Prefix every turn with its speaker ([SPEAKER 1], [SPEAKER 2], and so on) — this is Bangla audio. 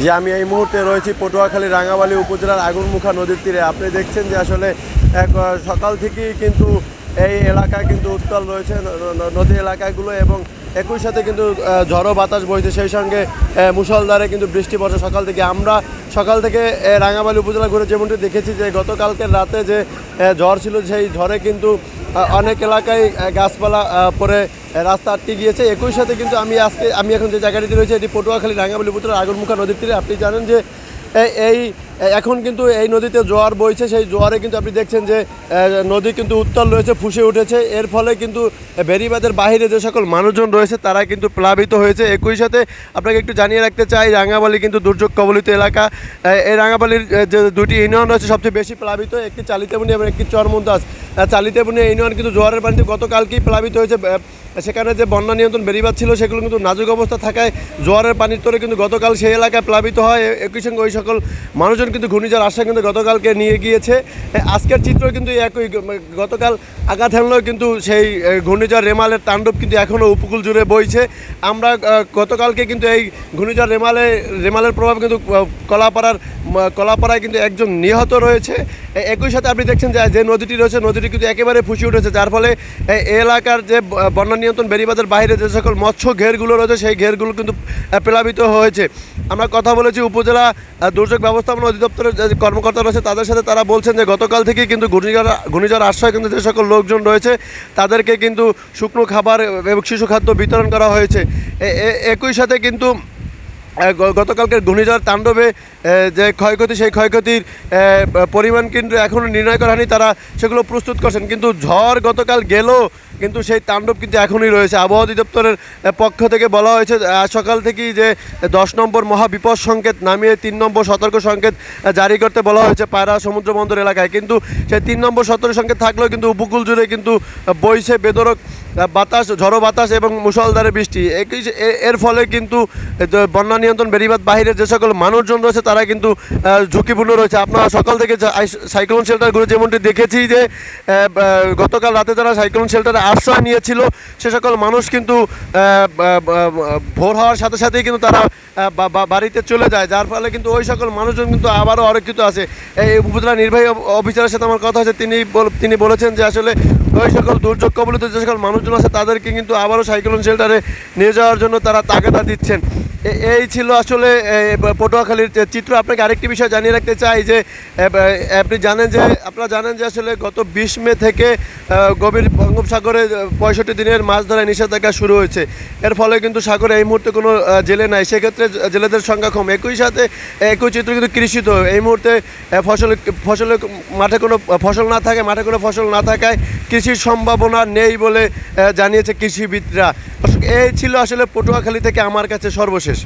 [SPEAKER 1] যে আমি এই মুহূর্তে রয়েছি পটুয়াখালী রাঙামালী উপজেলার আগুনমুখা নদীর তীরে। আপনি দেখছেন যে আসলে সকাল থেকেই কিন্তু এই এলাকা কিন্তু উত্তাল রয়েছে নদী এলাকাগুলো, এবং একই সাথে কিন্তু ঝড়ো বাতাস বইছে, সেই সঙ্গে মুষলধারে কিন্তু বৃষ্টি পড়ছে সকাল থেকে। আমরা সকাল থেকে রাঙামালী উপজেলা ঘুরে যেমনটি দেখেছি যে গতকালকের রাতে যে ঝড় ছিল, সেই ঝড়ে কিন্তু অনেক এলাকায় গাছপালা পরে রাস্তা আটকে গিয়েছে। একই সাথে কিন্তু আমি এখন যে জায়গাটিতে রয়েছে এটি পটুয়াখালী রাঙামালী উপজেলার আগুনমুখা নদীর তীরে। আপনি জানেন যে এখন কিন্তু এই নদীতে জোয়ার বইছে, সেই জোয়ারে কিন্তু আপনি দেখছেন যে নদী কিন্তু উত্তাল রয়েছে, ফুসে উঠেছে। এর ফলে কিন্তু বেড়িবাঁধের বাইরে যে সকল মানুষজন রয়েছে তারা কিন্তু প্লাবিত হয়েছে। একই সাথে আপনাকে একটু জানিয়ে রাখতে চাই, রাঙামালী কিন্তু দুর্যোগ কবলিত এলাকা। এই রাঙামালীর যে দুটি ইউনিয়ন রয়েছে সবচেয়ে বেশি প্লাবিত, একটি চালিতেবুনি এবং একটি চরমন্তাজ। চালিতেবুনি ইউনিয়ন কিন্তু জোয়ারের পানিতে গতকালকেই প্লাবিত হয়েছে। সেখানে যে বন্যা নিয়ন্ত্রণ বেড়িবাঁধ ছিল সেগুলো কিন্তু নাজুক অবস্থা থাকায় জোয়ারের পানির তোরে কিন্তু গতকাল সেই এলাকায় প্লাবিত হয়। একই সঙ্গে ওই সকল মানুষজন কিন্তু ঘূর্ণিঝড় আশায় কিন্তু গতকালকে নিয়ে গিয়েছে। আজকের চিত্র কিন্তু একই, গতকাল আঘাত হানলেও কিন্তু সেই ঘূর্ণিঝড় রেমালের তাণ্ডব কিন্তু এখনও উপকূল জুড়ে বইছে। আমরা গতকালকে কিন্তু এই ঘূর্ণিঝড় রেমালের প্রভাব কিন্তু কলাপাড়ায় কিন্তু একজন নিহত রয়েছে। একই সাথে আপনি দেখছেন যে নদীটি রয়েছে নদীটি কিন্তু একেবারে ফুসে উঠেছে, যার ফলে এই এলাকার যে বন্যা নিয়ন্ত্রণ বেড়িবাঁধের বাইরে যে সকল মৎস্য ঘেরগুলো রয়েছে সেই ঘেরগুলো কিন্তু প্লাবিত হয়েছে। আমরা কথা বলেছি উপজেলা দুর্যোগ ব্যবস্থাপনা অধিদপ্তরের যে কর্মকর্তা রয়েছে তাদের সাথে, তারা বলছেন যে গতকাল থেকেই কিন্তু ঘূর্ণিঝড় আশ্রয় কিন্তু যে সকল লোকজন রয়েছে তাদেরকে কিন্তু শুকনো খাবার এবং শিশু খাদ্য বিতরণ করা হয়েছে। একই সাথে কিন্তু গতকালকের ঘূর্ণিঝড় তাণ্ডবে যে ক্ষয়ক্ষতি, সেই ক্ষয়ক্ষতির পরিমাণ কিন্তু এখনও নির্ণয় করা হয়নি, তারা সেগুলো প্রস্তুত করছেন। কিন্তু ঝড় গতকাল গেলেও কিন্তু সেই তাণ্ডব কিন্তু এখনই রয়েছে। আবহাওয়া অধিদপ্তরের পক্ষ থেকে বলা হয়েছে সকাল থেকেই যে 10 নম্বর মহাবিপদ সংকেত নামিয়ে 3 নম্বর সতর্ক সংকেত জারি করতে বলা হয়েছে পায়রা সমুদ্র বন্দর এলাকায়। কিন্তু সেই 3 নম্বর সতর্ক সংকেত থাকলেও কিন্তু উপকূল জুড়ে কিন্তু বইছে বেদরক বাতাস, ঝড়ো বাতাস এবং মুষলধারে বৃষ্টি। এর ফলে কিন্তু বন্যা নিয়ন্ত্রণ বেড়িবাঁধ বাহিরের যে সকল মানুষজন রয়েছে তারা কিন্তু ঝুঁকিপূর্ণ রয়েছে। আপনারা সকাল থেকে সাইক্লোন শেল্টার ঘুরে যেমনটি দেখেছি যে গতকাল রাতে যারা সাইক্লোন শেল্টারে আশ্রয় নিয়েছিল সে সকল মানুষ কিন্তু ভোর হওয়ার সাথে সাথেই কিন্তু তারা বাড়িতে চলে যায়, যার ফলে কিন্তু ওই সকল মানুষজন কিন্তু আবারও অরক্ষিত আছে। এই উপজেলা নির্বাহী অফিসারের সাথে আমার কথা হয়েছে, তিনি বলেছেন যে আসলে ওই সকল দুর্যোগ কবলিত যে সকল মানুষজন আছে তাদেরকে কিন্তু আবারও সাইক্লোন শেল্টারে নিয়ে যাওয়ার জন্য তারা তাগাদা দিচ্ছেন। এই ছিল আসলে পটুয়াখালীর চিত্র। আপনাকে আরেকটি বিষয় জানিয়ে রাখতে চাই যে আপনারা জানেন যে আসলে গত 20 মে থেকে গভীর বঙ্গোপসাগরে 65 দিনের মাছ ধরায় নিষেধাজ্ঞা শুরু হয়েছে। এর ফলে কিন্তু সাগরে এই মুহূর্তে কোনো জেলে নাই, সেক্ষেত্রে জেলেদের সংখ্যা কম। একই সাথে একই চিত্র কিন্তু কৃষিত, এই মুহূর্তে মাঠে কোনো ফসল না থাকায় কৃষির সম্ভাবনা নেই বলে জানিয়েছে কৃষিবিদরা। এই ছিল আসলে পটুয়াখালী থেকে আমার কাছে সর্বশেষ।